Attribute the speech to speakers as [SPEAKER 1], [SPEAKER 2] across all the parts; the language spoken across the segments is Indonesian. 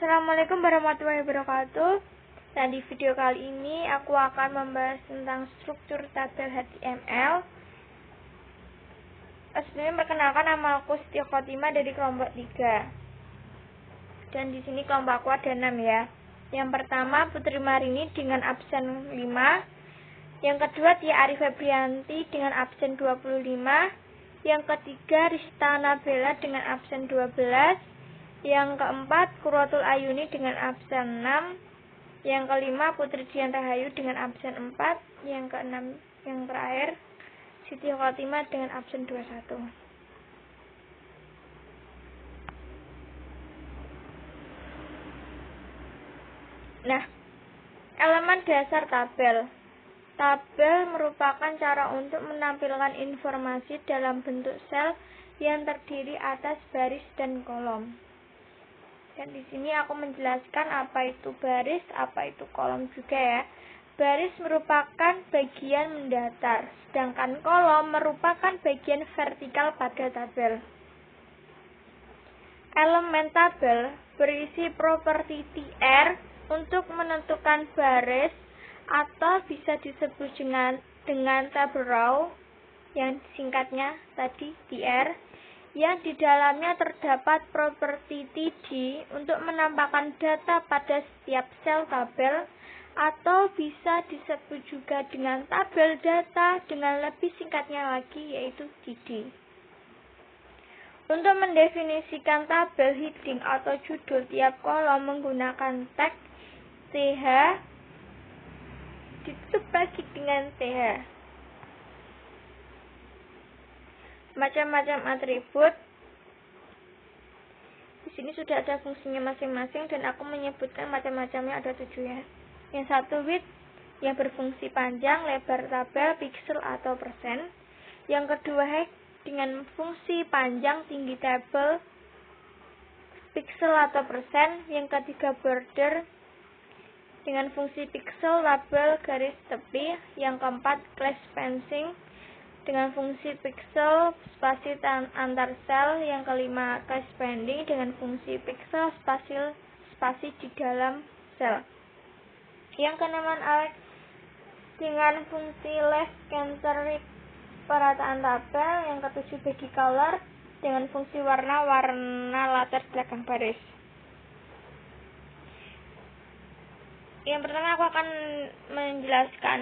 [SPEAKER 1] Assalamualaikum warahmatullahi wabarakatuh. Dan di video kali ini aku akan membahas tentang struktur tabel HTML. Sebelumnya perkenalkan, nama aku Siti Khotimah dari kelompok 3. Dan di sini kelompok aku ada 6 ya. Yang pertama Putri Marini dengan absen 5. Yang kedua Tia Arif Febrianti dengan absen 25. Yang ketiga Rista Nabela dengan absen 12. Yang keempat Kurwatul Ayuni dengan absen 6. Yang kelima Putri Dian Rahayu dengan absen 4. Yang keenam, yang terakhir Siti Khotimah dengan absen 21. Nah, elemen dasar tabel. Tabel merupakan cara untuk menampilkan informasi dalam bentuk sel yang terdiri atas baris dan kolom. Dan di sini aku menjelaskan apa itu baris, apa itu kolom juga ya. Baris merupakan bagian mendatar, sedangkan kolom merupakan bagian vertikal pada tabel. Elemen tabel berisi properti tr untuk menentukan baris atau bisa disebut dengan tabel row yang singkatnya tadi tr, yang di dalamnya terdapat properti td untuk menampakkan data pada setiap sel tabel, atau bisa disebut juga dengan tabel data dengan lebih singkatnya lagi yaitu td. Untuk mendefinisikan tabel heading atau judul tiap kolom menggunakan tag th ditutup lagi dengan th. Macam-macam atribut. Di sini sudah ada fungsinya masing-masing dan aku menyebutkan macam-macamnya ada 7 ya. Yang satu width yang berfungsi panjang, lebar tabel, pixel atau persen. Yang kedua height dengan fungsi panjang, tinggi tabel, pixel atau persen. Yang ketiga border dengan fungsi pixel, label, garis tepi. Yang keempat class spacing dengan fungsi pixel, spasi antar sel. Yang kelima class padding dengan fungsi pixel, spasi di dalam sel. Yang keenam Alex dengan fungsi left centric perataan tabel. Yang ketujuh bagi color dengan fungsi warna latar belakang baris. Yang pertama aku akan menjelaskan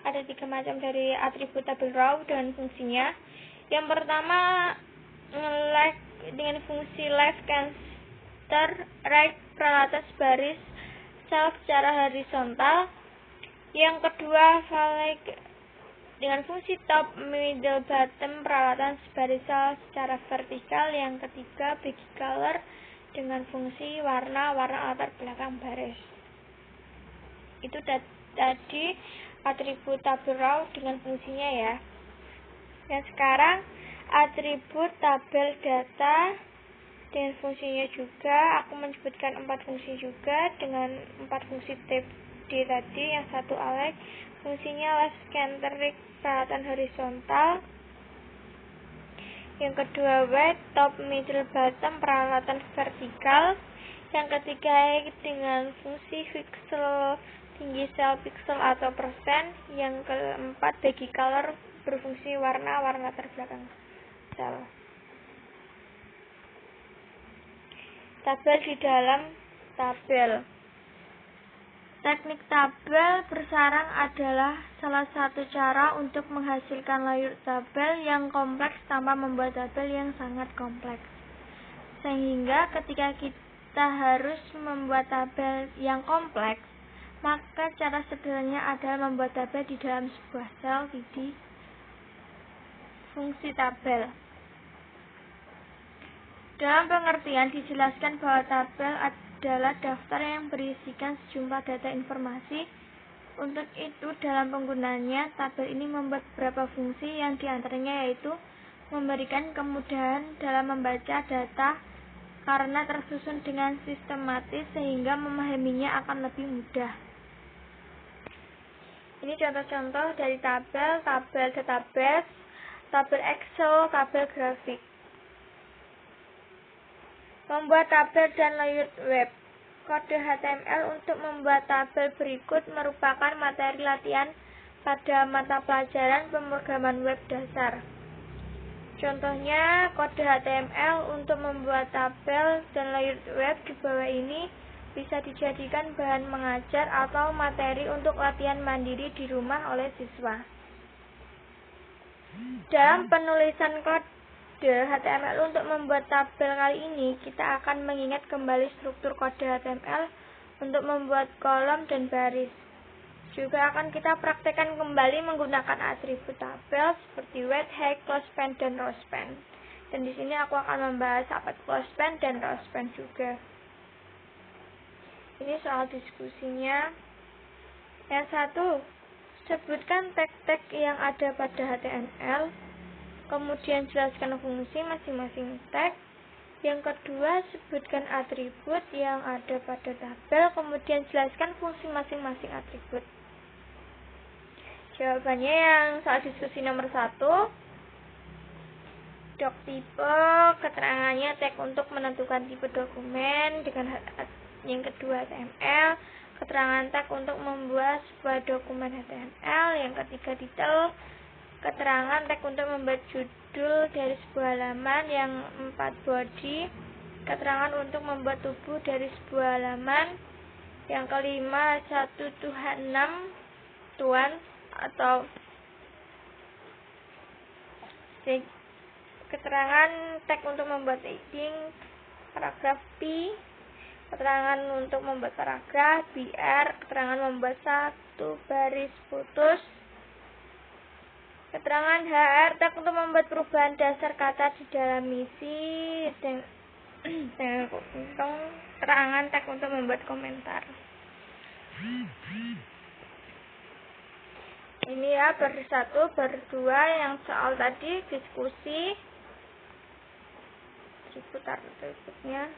[SPEAKER 1] ada 3 macam dari atribut tabel row dengan fungsinya. Yang pertama dengan fungsi left center right peratas baris sel secara horizontal. Yang kedua valid dengan fungsi top middle bottom peralatan baris sel secara vertikal. Yang ketiga bagi color dengan fungsi warna latar belakang baris. Itu tadi atribut tabel row dengan fungsinya ya. Dan sekarang atribut tabel data dengan fungsinya juga. Aku menyebutkan 4 fungsi juga dengan 4 fungsi td tadi. Yang satu Alex fungsinya left centric peralatan horizontal. Yang kedua width top middle bottom peralatan vertikal. Yang ketiga height dengan fungsi pixel, tinggi sel pixel atau persen. Yang keempat bagi color berfungsi warna latar belakang sel. Tabel di dalam tabel. Teknik tabel bersarang adalah salah satu cara untuk menghasilkan layout tabel yang kompleks tanpa membuat tabel yang sangat kompleks. Sehingga ketika kita harus membuat tabel yang kompleks, maka cara sederhananya adalah membuat tabel di dalam sebuah sel di fungsi tabel. Dalam pengertian dijelaskan bahwa tabel adalah daftar yang berisikan sejumlah data informasi. Untuk itu dalam penggunaannya tabel ini membuat beberapa fungsi yang diantaranya yaitu memberikan kemudahan dalam membaca data karena tersusun dengan sistematis sehingga memahaminya akan lebih mudah. Ini contoh-contoh dari tabel database, tabel Excel, tabel grafik. Membuat tabel dan layout web. Kode HTML untuk membuat tabel berikut merupakan materi latihan pada mata pelajaran pemrograman web dasar. Contohnya, kode HTML untuk membuat tabel dan layout web di bawah ini bisa dijadikan bahan mengajar atau materi untuk latihan mandiri di rumah oleh siswa. Dalam penulisan kode HTML untuk membuat tabel kali ini, kita akan mengingat kembali struktur kode HTML untuk membuat kolom dan baris. Juga akan kita praktekkan kembali menggunakan atribut tabel seperti width, height, closespan, dan rowspan. Dan di sini aku akan membahas apa closespan dan rowspan juga. Ini soal diskusinya. Yang satu, sebutkan tag-tag yang ada pada HTML. Kemudian jelaskan fungsi masing-masing tag. Yang kedua, sebutkan atribut yang ada pada tabel. Kemudian jelaskan fungsi masing-masing atribut. Jawabannya yang soal diskusi nomor 1. Doc tipe, keterangannya tag untuk menentukan tipe dokumen. Dengan yang kedua HTML, keterangan tag untuk membuat sebuah dokumen HTML. Yang ketiga detail, keterangan tag untuk membuat judul dari sebuah halaman. Yang 4 body, keterangan untuk membuat tubuh dari sebuah halaman. Yang kelima 1 to 6 tuan atau keterangan tag untuk membuat heading. Paragraf P, keterangan untuk membuat paragraf. BR, keterangan membuat satu baris putus. Keterangan HR, tag untuk membuat perubahan dasar kata di dalam misi. Dan keterangan tag untuk membuat komentar. Ini ya bar 1, bar 2 yang soal tadi diskusi. Diputar berikutnya.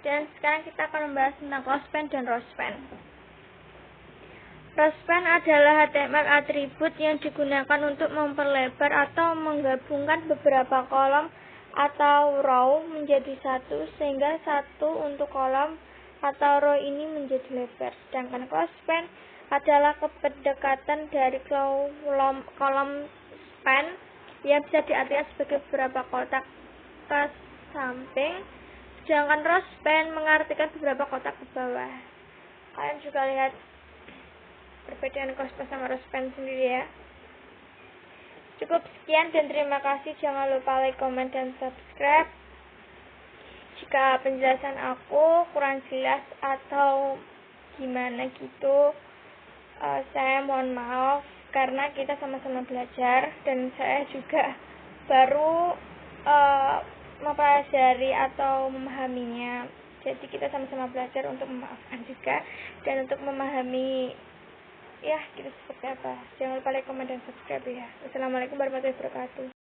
[SPEAKER 1] Dan sekarang kita akan membahas tentang closespan dan rowspan. Rowspan adalah HTML atribut yang digunakan untuk memperlebar atau menggabungkan beberapa kolom atau row menjadi satu, sehingga satu untuk kolom atau row ini menjadi lebar. Sedangkan closespan adalah pendekatan dari kolom span yang bisa diartikan sebagai beberapa kotak ke samping. Sedangkan rowspan mengartikan beberapa kotak ke bawah. Kalian juga lihat perbedaan closespan sama rowspan sendiri ya. Cukup sekian dan terima kasih. Jangan lupa like, comment, dan subscribe. Jika penjelasan aku kurang jelas atau gimana gitu, saya mohon maaf karena kita sama-sama belajar dan saya juga baru mempelajari atau memahaminya. Jadi kita sama-sama belajar untuk memaafkan juga dan untuk memahami ya gitu seperti apa. Jangan lupa like, comment, dan subscribe ya. Wassalamualaikum warahmatullahi wabarakatuh.